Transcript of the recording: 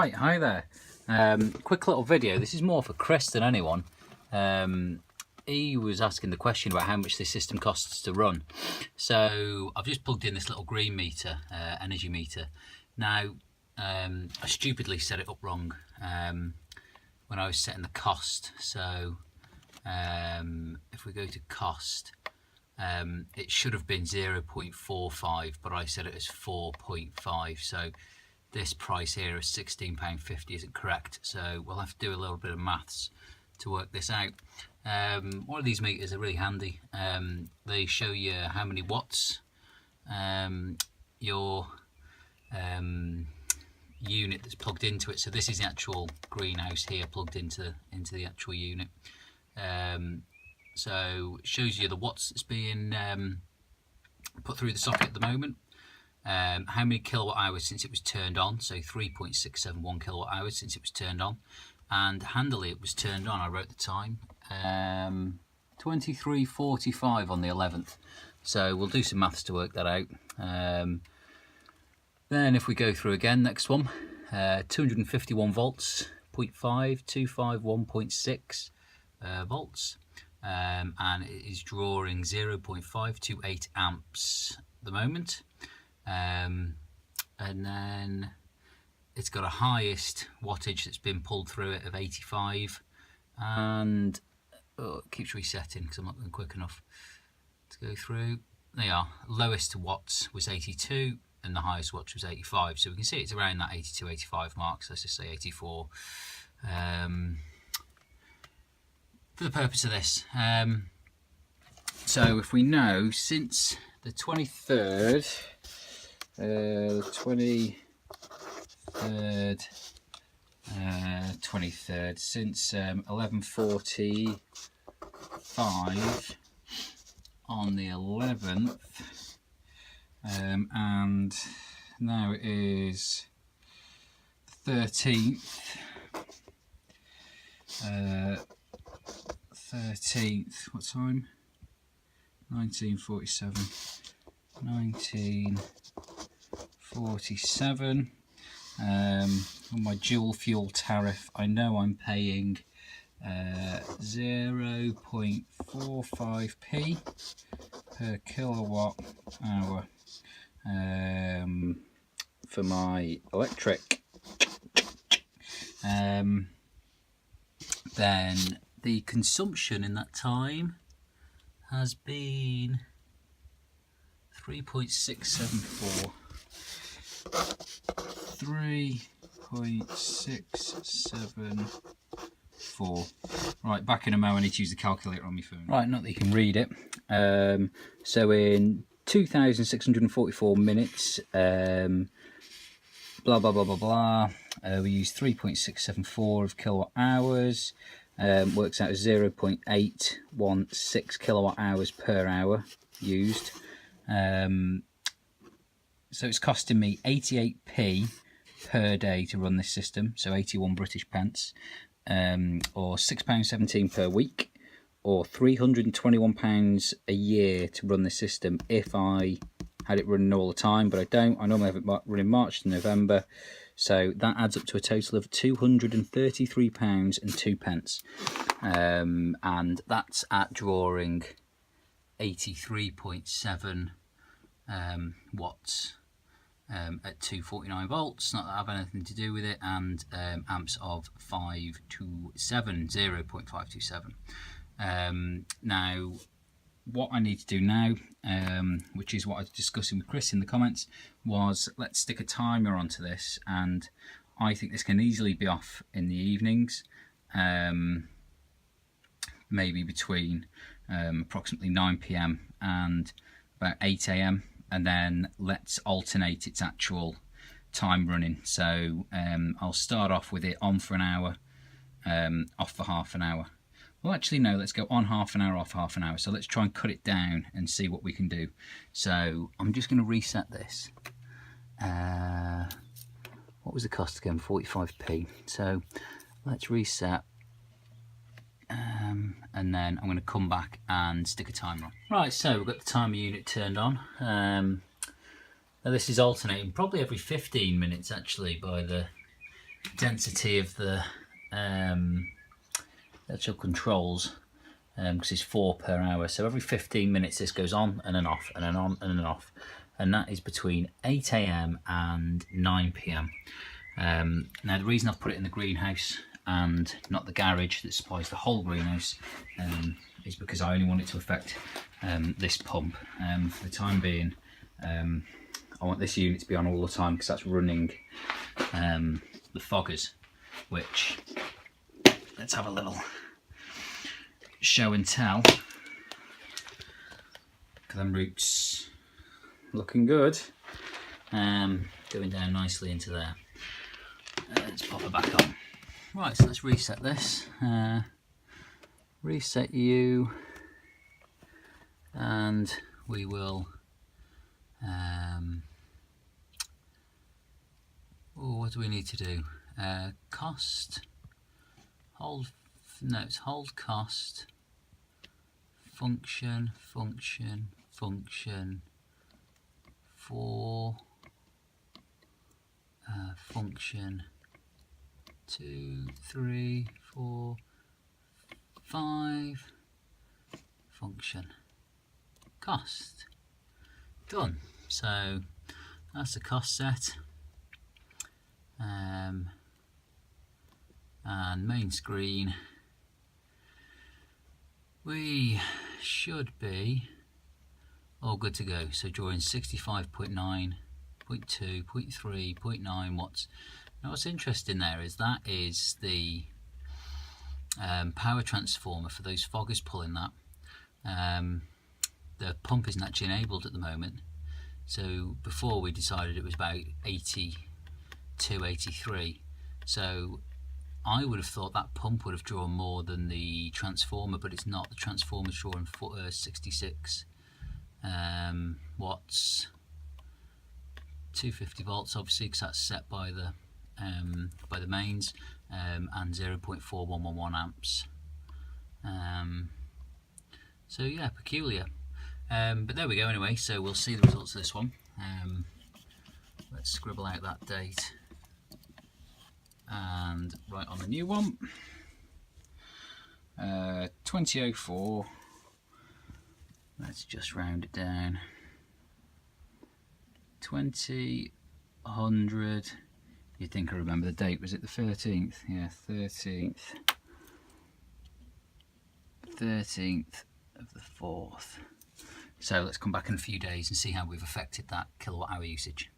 Right, hi there. Quick little video. This is more for Chris than anyone. He was asking the question about how much this system costs to run. So I've just plugged in this little green meter, energy meter. Now, I stupidly set it up wrong when I was setting the cost. So if we go to cost, it should have been 0.45, but I set it as 4.5. So this price here is £16.50 isn't correct. So we'll have to do a little bit of maths to work this out. One of these meters are really handy. They show you how many watts your unit that's plugged into it. So this is the actual greenhouse here plugged into the actual unit. So it shows you the watts that's being put through the socket at the moment, how many kilowatt hours since it was turned on, so 3.671 kilowatt hours since it was turned on, and handily it was turned on. I wrote the time, 23:45 on the 11th. So we'll do some maths to work that out. Then if we go through again, next one, 251 volts, 0.5, 251.6 volts, and it is drawing 0.528 amps at the moment. And then it's got a highest wattage that's been pulled through it of 85, and it keeps resetting because I'm not going quick enough to go through. They are lowest watts was 82 and the highest wattage was 85, so we can see it's around that 82-85 mark. So let's just say 84 for the purpose of this. So if we know since the 23rd, since 11:45 on the 11th, and now it is the 13th. 13th, what time? 1947. 1947. On my dual fuel tariff, I know I'm paying 0.45p per kilowatt hour for my electric. Then the consumption in that time has been 3.674. 3.674. Right, back in a moment. I need to use the calculator on my phone. Right, not that you can read it. So in 2,644 minutes, blah blah blah blah blah. We use 3.674 of kilowatt hours. Works out as 0.816 kilowatt hours per hour used. So it's costing me 88p per day to run this system, so 81 British pence, or £6.17 per week, or £321 a year to run this system if I had it running all the time, but I don't. I normally have it running March to November, so that adds up to a total of £233.02, and that's at drawing 83.7 watts at 249 volts, not that I have anything to do with it, and amps of 0.527. Now what I need to do now, which is what I was discussing with Chris in the comments, was let's stick a timer onto this, and I think this can easily be off in the evenings, maybe between approximately 9 PM and about 8 AM, and then let's alternate its actual time running. So I'll start off with it on for an hour, off for half an hour. Well, actually no, let's go on half an hour, off half an hour. So let's try and cut it down and see what we can do. So I'm just going to reset this. What was the cost again? 45p. So let's reset. And then I'm going to come back and stick a timer on. Right, so we've got the timer unit turned on. Now this is alternating probably every 15 minutes actually by the density of the actual controls, because it's 4 per hour. So every 15 minutes this goes on and then off and then on and then off, and that is between 8 AM and 9 PM. Now the reason I've put it in the greenhouse and not the garage that supplies the whole greenhouse is because I only want it to affect this pump. For the time being, I want this unit to be on all the time because that's running the foggers, which, let's have a little show and tell. Them roots looking good, going down nicely into there. Let's pop it back on. Right, so let's reset this. Reset you, and we will what do we need to do? Cost, hold, no, it's hold cost, function, function, function, for function 2, 3, 4, 5, function, cost. Done. So that's the cost set. And main screen, we should be all good to go. So drawing 65.9, 0.2, 0.3, 0.9 watts. Now what's interesting there is that is the power transformer for those foggers pulling that. The pump isn't actually enabled at the moment. So before we decided it was about 82, 83. So I would have thought that pump would have drawn more than the transformer, but it's not. The transformer's drawing 66 watts, 250 volts, obviously, because that's set by the mains, and 0.4111 amps. So yeah, peculiar. But there we go. Anyway, so we'll see the results of this one. Let's scribble out that date. And right on the new one, 2004, let's just round it down, 2000, you'd think I remember the date, was it the 13th? Yeah, 13th of the 4th. So let's come back in a few days and see how we've affected that kilowatt hour usage.